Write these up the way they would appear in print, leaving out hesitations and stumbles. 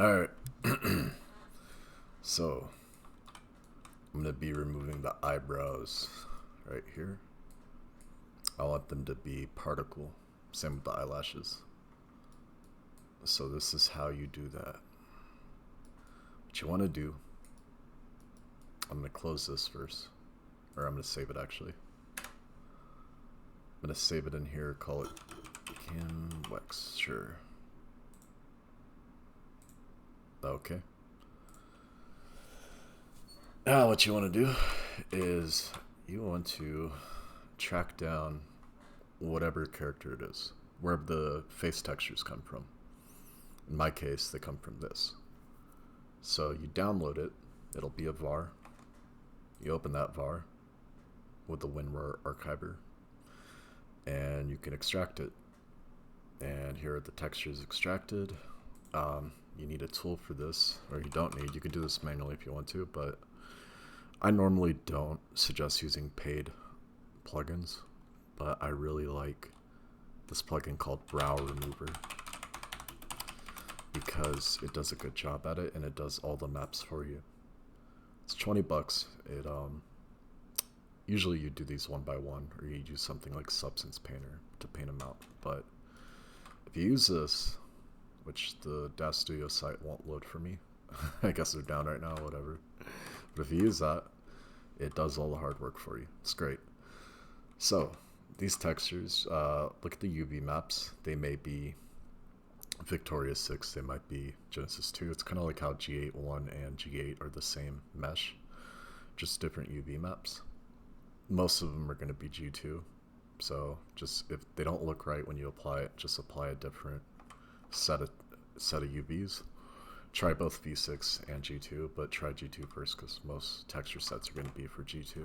Alright, so I'm going to be removing the eyebrows right here. I want them to be particle. Same with the eyelashes. So this is how you do that. What you want to do, I'm going to close this first. Or I'm going to save it actually. I'm going to save it in here, call it Canwex, sure. Okay. Now what you want to do is you want to track down whatever character it is, wherever the face textures come from. In my case, they come from this. So you download it, it'll be a var. You open that var with the WinRAR archiver, and you can extract it. And here are the textures extracted. You need a tool for this, or you don't need. You can do this manually if you want to, but I normally don't suggest using paid plugins, but I really like this plugin called Brow Remover because it does a good job at it and it does all the maps for you. It's 20 bucks. It usually you do these one by one, or you use something like Substance Painter to paint them out. But if you use this, which the DAZ Studio site won't load for me, I guess they're down right now, whatever. But if you use that, it does all the hard work for you. It's great. So these textures, look at the UV maps. They may be Victoria 6, they might be Genesis 2. It's kind of like how G8 1 and G8 are the same mesh, just different UV maps. Most of them are going to be G2. So just if they don't look right when you apply it, just apply a different set of UVs. Try both V6 and G2, but try G2 first because most texture sets are going to be for G2.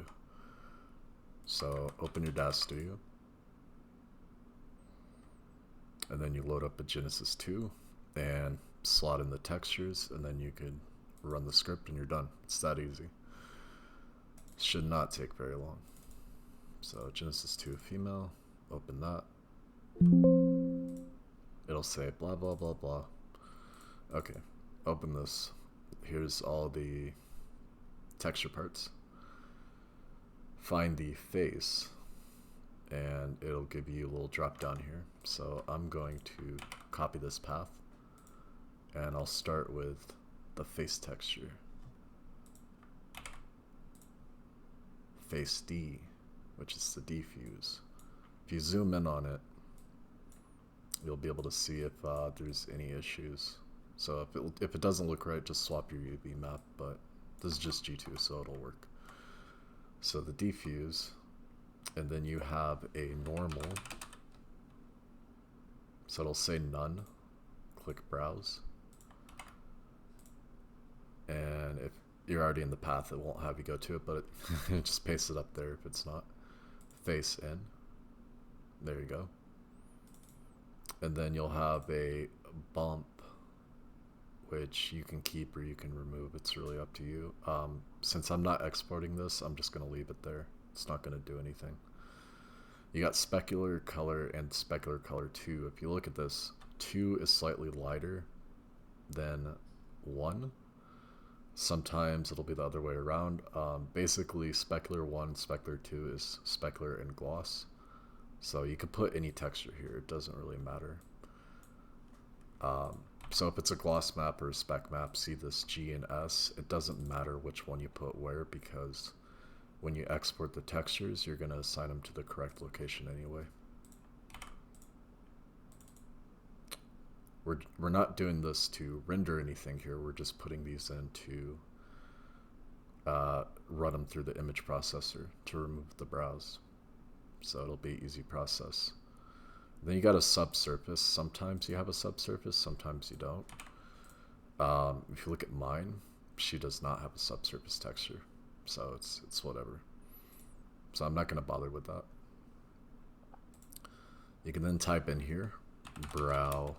So open your DAZ Studio, and then you load up a Genesis 2 and slot in the textures, and then you could run the script and you're done. It's that easy. Should not take very long. So Genesis 2 female, open that. It'll say blah blah blah blah. Okay, open this. Here's all the texture parts. Find the face, and it'll give you a little drop down here. So I'm going to copy this path, and I'll start with the face texture. Face D, which is the diffuse. If you zoom in on it, you'll be able to see if there's any issues. So if it doesn't look right, just swap your UV map, but this is just G2, so it'll work. So the diffuse, and then you have a normal, so it'll say none. Click browse, and if you're already in the path, it won't have you go to it, but it just paste it up there if it's not. Face in, there you go. And then you'll have a bump, which you can keep or you can remove. It's really up to you. Since I'm not exporting this, I'm just going to leave it there. It's not going to do anything. You got specular color and specular color 2. If you look at this, 2 is slightly lighter than 1. Sometimes it'll be the other way around. Basically, specular 1, specular 2 is specular and gloss. So you could put any texture here. It doesn't really matter. So if it's a gloss map or a spec map, see this G and S. It doesn't matter which one you put where, because when you export the textures, you're going to assign them to the correct location anyway. We're not doing this to render anything here. We're just putting these in to run them through the image processor to remove the brows. So it'll be an easy process. Then you got a subsurface. Sometimes you have a subsurface, sometimes you don't. If you look at mine, she does not have a subsurface texture, so it's whatever. So I'm not going to bother with that. You can then type in here, Brow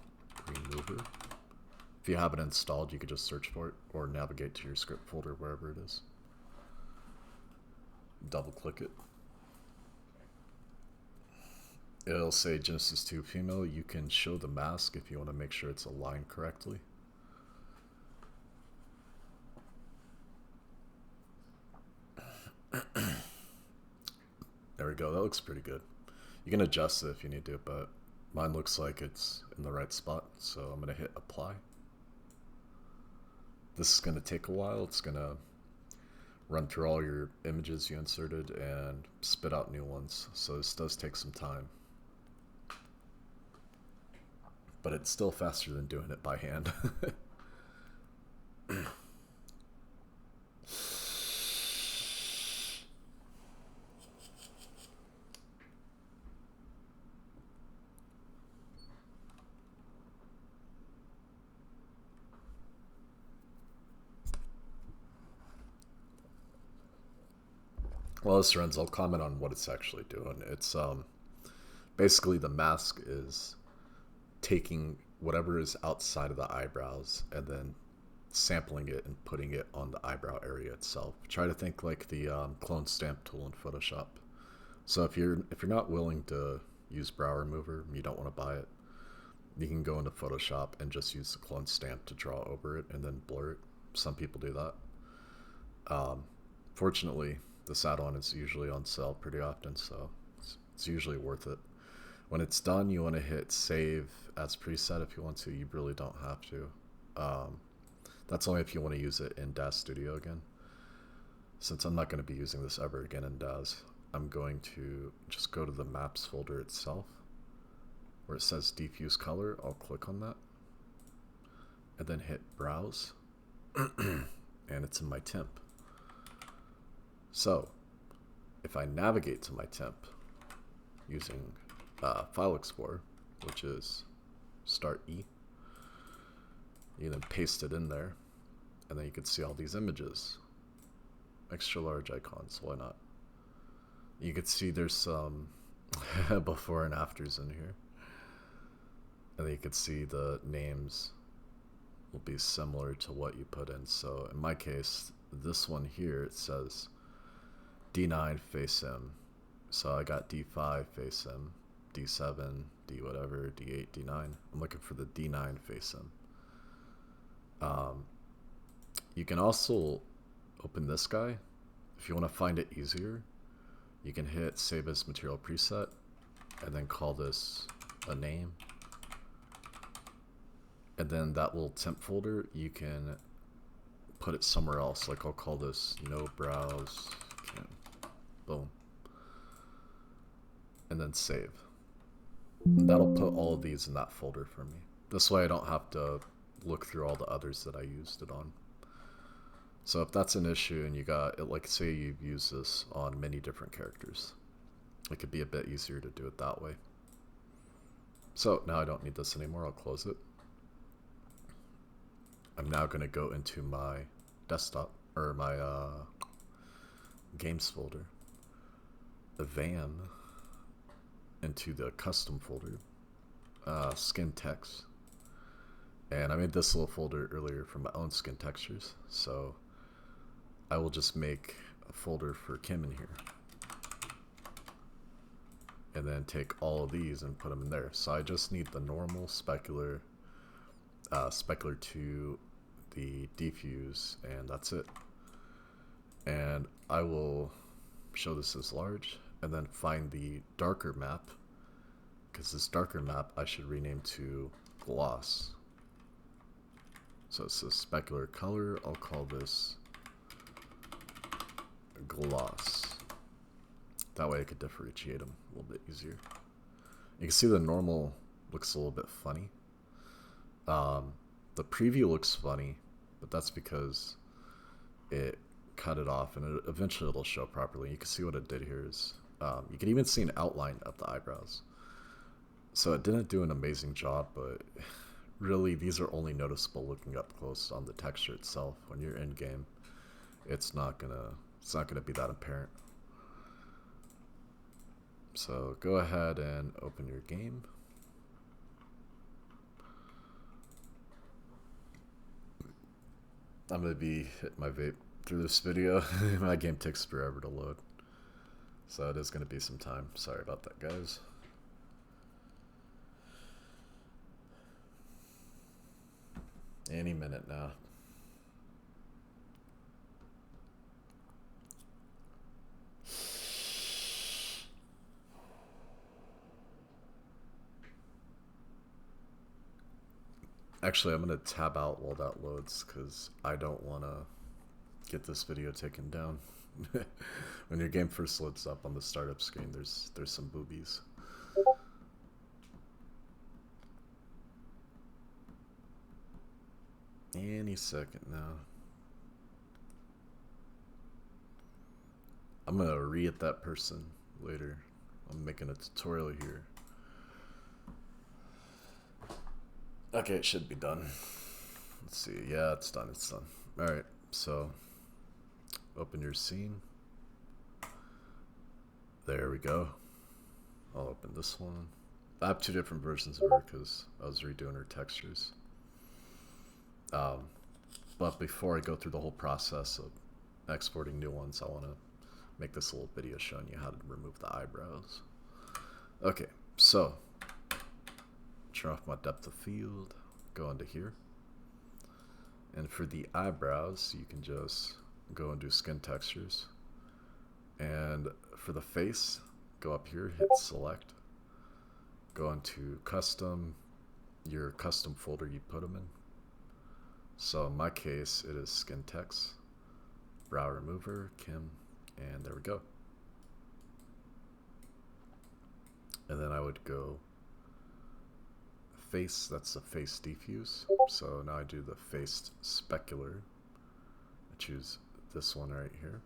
Remover. If you have it installed, you could just search for it or navigate to your script folder wherever it is. Double click it. It'll say Genesis 2 female. You can show the mask if you want to make sure it's aligned correctly. we go. That looks pretty good. You can adjust it if you need to, but mine looks like it's in the right spot, so I'm going to hit apply. This is going to take a while. It's going to run through all your images you inserted and spit out new ones, so this does take some time. But it's still faster than doing it by hand. Well, this runs, I'll comment on what it's actually doing. It's basically the mask is taking whatever is outside of the eyebrows and then sampling it and putting it on the eyebrow area itself. Try to think like the clone stamp tool in Photoshop. So if you're not willing to use brow remover, you don't want to buy it, you can go into Photoshop and just use the clone stamp to draw over it and then blur it. Some people do that. Fortunately, this add-on is usually on sale pretty often, so it's usually worth it. When it's done, you want to hit save as preset if you want to. You really don't have to. That's only if you want to use it in DAZ Studio again. Since I'm not going to be using this ever again in DAZ, I'm going to just go to the maps folder itself where it says diffuse color. I'll click on that and then hit browse and it's in my temp. So if I navigate to my temp using File Explorer, which is Start E, you then paste it in there, and then you can see all these images. Extra large icons, why not? You can see there's some before and afters in here. And then you can see the names will be similar to what you put in. So in my case, this one here, it says D9 face M. So I got D5 face M, D7, D whatever, D8, D9. I'm looking for the D9 face M. You can also open this guy. If you want to find it easier, you can hit save as material preset and then call this a name. And then that little temp folder, you can put it somewhere else. Like I'll call this no brows. Boom. And then save. And that'll put all of these in that folder for me. This way I don't have to look through all the others that I used it on. So if that's an issue and you got it, like say you've used this on many different characters, it could be a bit easier to do it that way. So now I don't need this anymore. I'll close it. I'm now going to go into my desktop or my games folder, the VAM, into the custom folder, skin text. And I made this little folder earlier for my own skin textures, so I will just make a folder for Kim in here. And then take all of these and put them in there. So I just need the normal specular, specular to the diffuse, and that's it. And I will show this as large, and then find the darker map, because this darker map I should rename to gloss. So it's a specular color. I'll call this gloss. That way I could differentiate them a little bit easier. You can see the normal looks a little bit funny. The preview looks funny, but that's because it cut it off, and eventually it'll show properly. You can see what it did here is, you can even see an outline of the eyebrows. So it didn't do an amazing job, but really these are only noticeable looking up close on the texture itself. When you're in game, it's not gonna be that apparent. So go ahead and open your game. I'm gonna be hitting my vape through this video. My game takes forever to load, so it is gonna be some time. Sorry about that, guys. Any minute now. Actually, I'm gonna tab out while that loads because I don't want to get this video taken down. When your game first loads up on the startup screen, there's some boobies. Any second now. I'm gonna re-at that person later. I'm making a tutorial here. Okay, it should be done. Let's see. Yeah, it's done. It's done. Alright, so open your scene. There we go. I'll open this one. I have two different versions of her because I was redoing her textures. But before I go through the whole process of exporting new ones, I want to make this little video showing you how to remove the eyebrows. Okay, so turn off my depth of field, go into here, and for the eyebrows you can just go and do skin textures, and for the face go up here, hit select, go into custom, your custom folder you put them in. So in my case it is skin text, brow remover, Kim, and there we go. And then I would go face, that's the face diffuse. So now I do the face specular. I choose this one right here.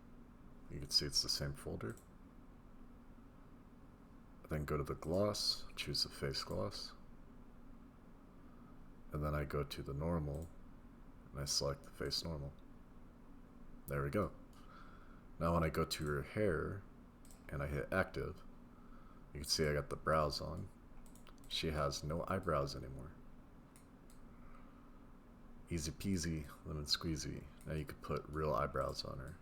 You can see it's the same folder. Then go to the gloss, choose the face gloss. And then I go to the normal and I select the face normal. There we go. Now when I go to her hair and I hit active, you can see I got the brows on. She has no eyebrows anymore. Easy peasy, lemon squeezy. Now you could put real eyebrows on her.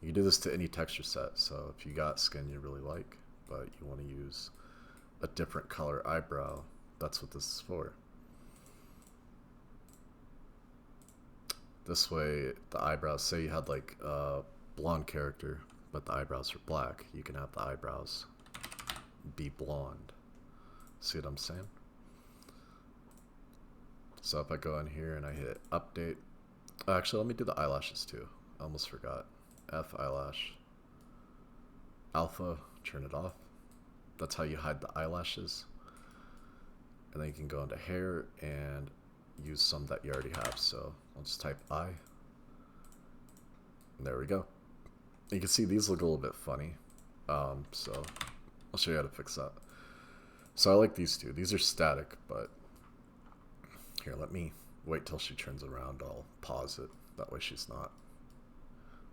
You can do this to any texture set, so if you got skin you really like, but you want to use a different color eyebrow, that's what this is for. This way, the eyebrows, say you had like a blonde character, but the eyebrows are black, you can have the eyebrows be blonde. See what I'm saying? So if I go in here and I hit update, actually let me do the eyelashes too. I almost forgot. F eyelash, alpha, turn it off. That's how you hide the eyelashes. And then you can go into hair and use some that you already have. So I'll just type eye. And there we go. You can see these look a little bit funny. So I'll show you how to fix that. So I like these two. These are static, but here, let me wait till she turns around. I'll pause it. That way she's not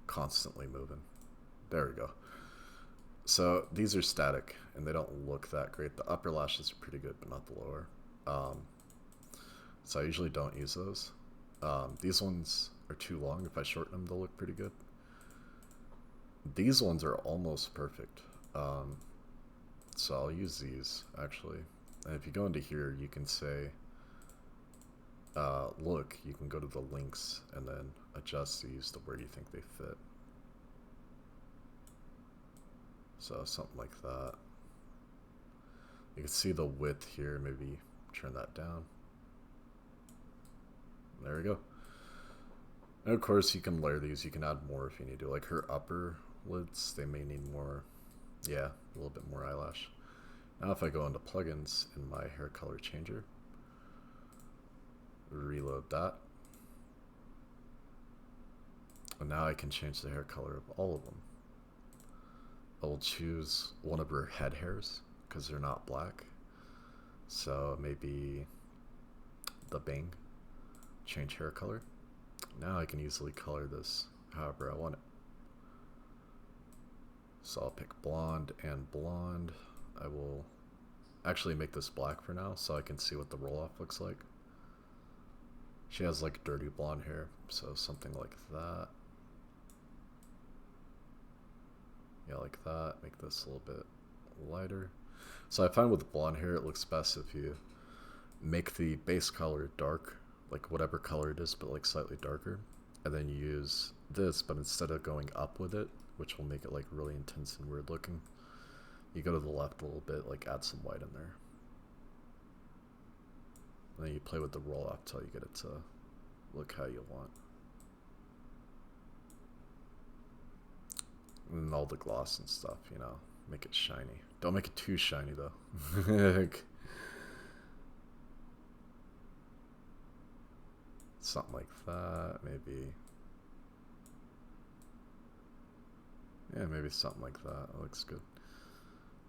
constantly moving. There we go. So these are static and they don't look that great. The upper lashes are pretty good, but not the lower. So I usually don't use those. These ones are too long. If I shorten them, they'll look pretty good. These ones are almost perfect. So I'll use these actually. And if you go into here, you can say, look, you can go to the links and then adjust these to where you think they fit. So something like that. You can see the width here, maybe turn that down. There we go. And of course you can layer these, you can add more if you need to. Like her upper lids, they may need more, yeah, a little bit more eyelash. Now if I go into plugins in my hair color changer, reload that. And now I can change the hair color of all of them. I will choose one of her head hairs because they're not black. So maybe the Bing, change hair color. Now I can easily color this however I want it. So I'll pick blonde and blonde. I will actually make this black for now so I can see what the roll-off looks like. She has like dirty blonde hair, so something like that. Yeah, like that. Make this a little bit lighter. So I find with blonde hair it looks best if you make the base color dark, like whatever color it is, but like slightly darker, and then you use this, but instead of going up with it, which will make it like really intense and weird looking, you go to the left a little bit, like add some white in there. And then you play with the roll off till you get it to look how you want. And all the gloss and stuff, you know, make it shiny. Don't make it too shiny though. Something like that, maybe. Yeah, maybe something like that. That looks good.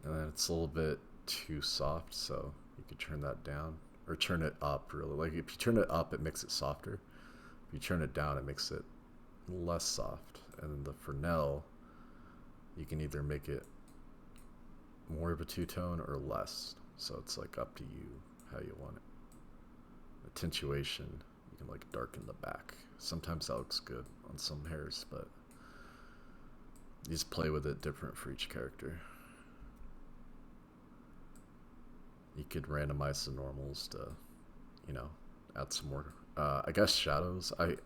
And then it's a little bit too soft, so you could turn that down. Or turn it up, really. Like, if you turn it up, it makes it softer. If you turn it down, it makes it less soft. And then the Fresnel, you can either make it more of a two-tone or less. So it's like up to you how you want it. Attenuation, you can like darken the back. Sometimes that looks good on some hairs, but you just play with it different for each character. You could randomize the normals to, you know, add some more. I guess shadows. I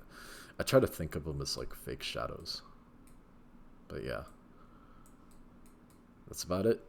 try to think of them as like fake shadows. But yeah, that's about it.